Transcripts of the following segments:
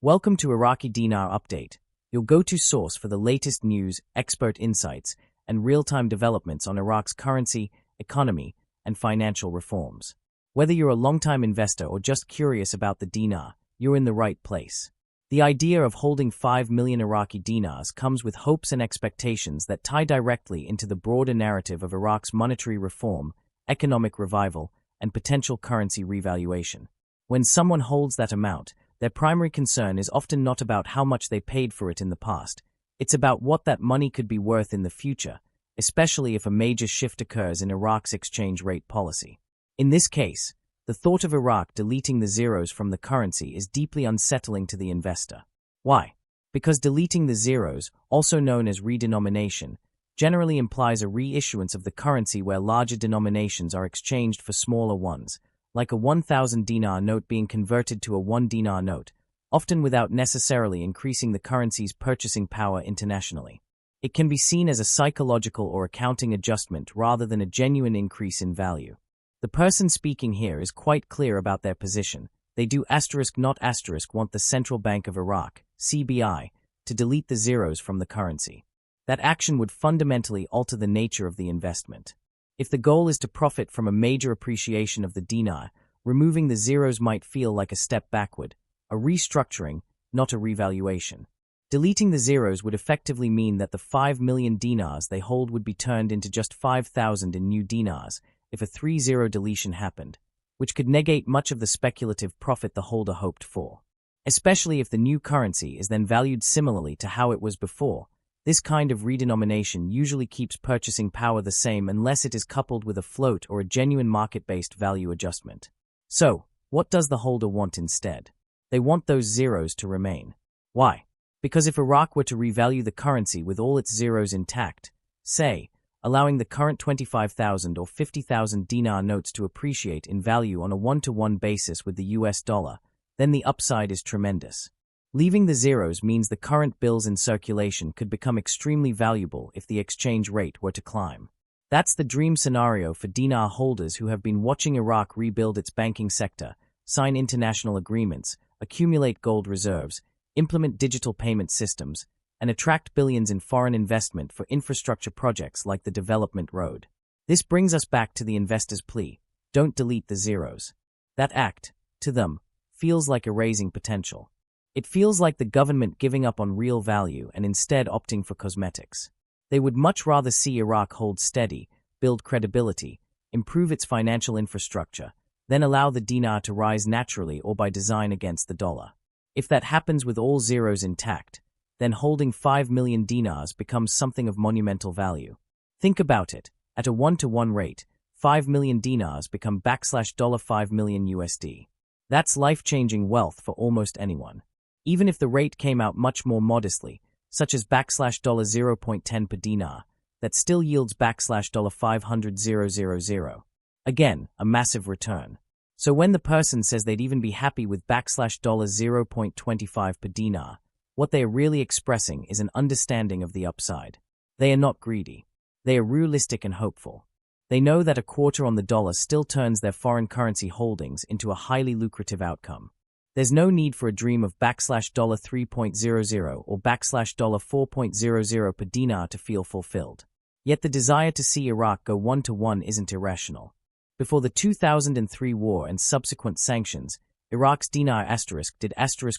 Welcome to Iraqi Dinar Update, your go-to source for the latest news, expert insights, and real-time developments on Iraq's currency, economy, and financial reforms. Whether you're a long-time investor or just curious about the dinar, you're in the right place. The idea of holding 5 million Iraqi dinars comes with hopes and expectations that tie directly into the broader narrative of Iraq's monetary reform, economic revival, and potential currency revaluation. When someone holds that amount, their primary concern is often not about how much they paid for it in the past. It's about what that money could be worth in the future, especially if a major shift occurs in Iraq's exchange rate policy. In this case, the thought of Iraq deleting the zeros from the currency is deeply unsettling to the investor. Why? Because deleting the zeros, also known as redenomination, generally implies a reissuance of the currency where larger denominations are exchanged for smaller ones, like a 1,000 dinar note being converted to a 1 dinar note, often without necessarily increasing the currency's purchasing power internationally. It can be seen as a psychological or accounting adjustment rather than a genuine increase in value. The person speaking here is quite clear about their position. They do *not* want the Central Bank of Iraq, CBI, to delete the zeros from the currency. That action would fundamentally alter the nature of the investment. If the goal is to profit from a major appreciation of the dinar, removing the zeros might feel like a step backward, a restructuring, not a revaluation. Deleting the zeros would effectively mean that the 5 million dinars they hold would be turned into just 5,000 in new dinars if a 3-0 deletion happened, which could negate much of the speculative profit the holder hoped for. Especially if the new currency is then valued similarly to how it was before. This kind of redenomination usually keeps purchasing power the same unless it is coupled with a float or a genuine market-based value adjustment. So, what does the holder want instead? They want those zeros to remain. Why? Because if Iraq were to revalue the currency with all its zeros intact, say, allowing the current 25,000 or 50,000 dinar notes to appreciate in value on a one-to-one basis with the US dollar, then the upside is tremendous. Leaving the zeros means the current bills in circulation could become extremely valuable if the exchange rate were to climb. That's the dream scenario for dinar holders who have been watching Iraq rebuild its banking sector, sign international agreements, accumulate gold reserves, implement digital payment systems, and attract billions in foreign investment for infrastructure projects like the development road. This brings us back to the investor's plea: don't delete the zeros. That act, to them, feels like erasing potential. It feels like the government giving up on real value and instead opting for cosmetics. They would much rather see Iraq hold steady, build credibility, improve its financial infrastructure, then allow the dinar to rise naturally or by design against the dollar. If that happens with all zeros intact, then holding 5 million dinars becomes something of monumental value. Think about it. At a 1-to-1 rate, 5 million dinars become $5 million USD. That's life-changing wealth for almost anyone. Even if the rate came out much more modestly, such as $0.10 per dinar, that still yields $500,000. Again, a massive return. So when the person says they'd even be happy with $0.25 per dinar, what they are really expressing is an understanding of the upside. They are not greedy. They are realistic and hopeful. They know that a quarter on the dollar still turns their foreign currency holdings into a highly lucrative outcome. There's no need for a dream of $3.00 or $4.00 per dinar to feel fulfilled. Yet the desire to see Iraq go 1-to-1 isn't irrational. Before the 2003 war and subsequent sanctions, Iraq's dinar did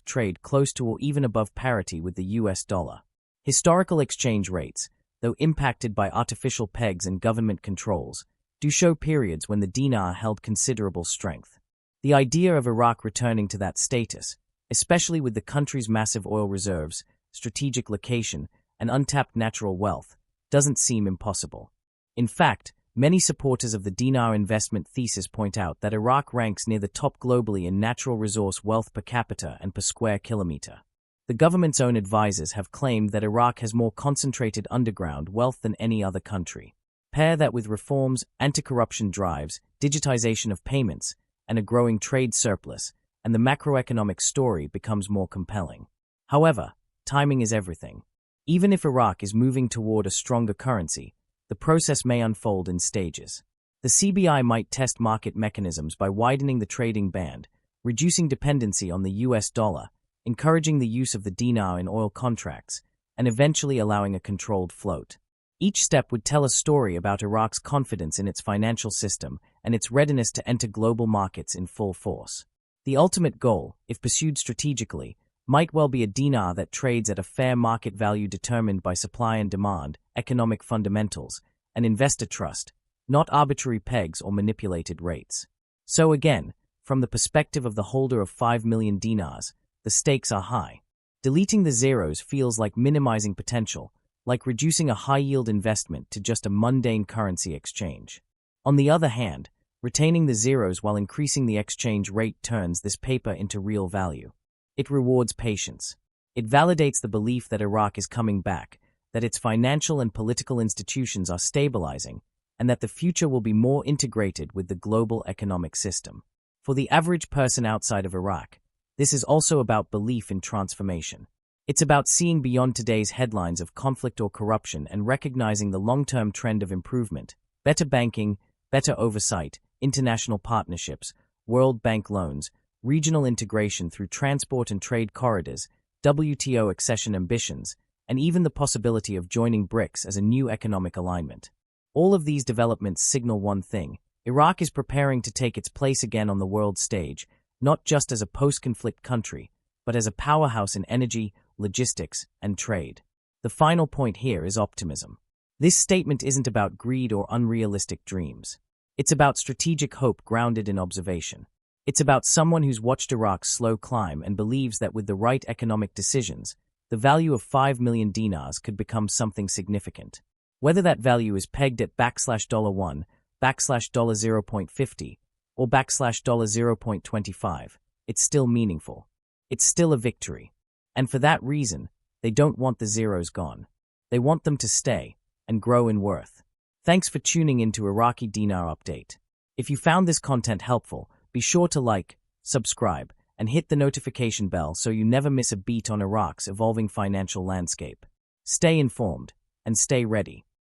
trade close to or even above parity with the US dollar. Historical exchange rates, though impacted by artificial pegs and government controls, do show periods when the dinar held considerable strength. The idea of Iraq returning to that status, especially with the country's massive oil reserves, strategic location, and untapped natural wealth, doesn't seem impossible. In fact, many supporters of the dinar investment thesis point out that Iraq ranks near the top globally in natural resource wealth per capita and per square kilometer. The government's own advisors have claimed that Iraq has more concentrated underground wealth than any other country. Pair that with reforms, anti-corruption drives, digitization of payments, and a growing trade surplus, and the macroeconomic story becomes more compelling. However, timing is everything. Even if Iraq is moving toward a stronger currency, the process may unfold in stages. The CBI might test market mechanisms by widening the trading band, reducing dependency on the US dollar, encouraging the use of the dinar in oil contracts, and eventually allowing a controlled float. Each step would tell a story about Iraq's confidence in its financial system and its readiness to enter global markets in full force. The ultimate goal, if pursued strategically, might well be a dinar that trades at a fair market value determined by supply and demand, economic fundamentals, and investor trust, not arbitrary pegs or manipulated rates. So again, from the perspective of the holder of 5 million dinars, the stakes are high. Deleting the zeros feels like minimizing potential, like reducing a high-yield investment to just a mundane currency exchange. On the other hand, retaining the zeros while increasing the exchange rate turns this paper into real value. It rewards patience. It validates the belief that Iraq is coming back, that its financial and political institutions are stabilizing, and that the future will be more integrated with the global economic system. For the average person outside of Iraq, this is also about belief in transformation. It's about seeing beyond today's headlines of conflict or corruption and recognizing the long-term trend of improvement, better banking, better oversight, international partnerships, World Bank loans, regional integration through transport and trade corridors, WTO accession ambitions, and even the possibility of joining BRICS as a new economic alignment. All of these developments signal one thing: Iraq is preparing to take its place again on the world stage, not just as a post-conflict country, but as a powerhouse in energy, logistics, and trade. The final point here is optimism. This statement isn't about greed or unrealistic dreams. It's about strategic hope grounded in observation. It's about someone who's watched Iraq's slow climb and believes that with the right economic decisions, the value of 5 million dinars could become something significant. Whether that value is pegged at $1, $0.50, or $0.25, it's still meaningful. It's still a victory. And for that reason, they don't want the zeros gone. They want them to stay and grow in worth. Thanks for tuning in to Iraqi Dinar Update. If you found this content helpful, be sure to like, subscribe, and hit the notification bell so you never miss a beat on Iraq's evolving financial landscape. Stay informed and stay ready.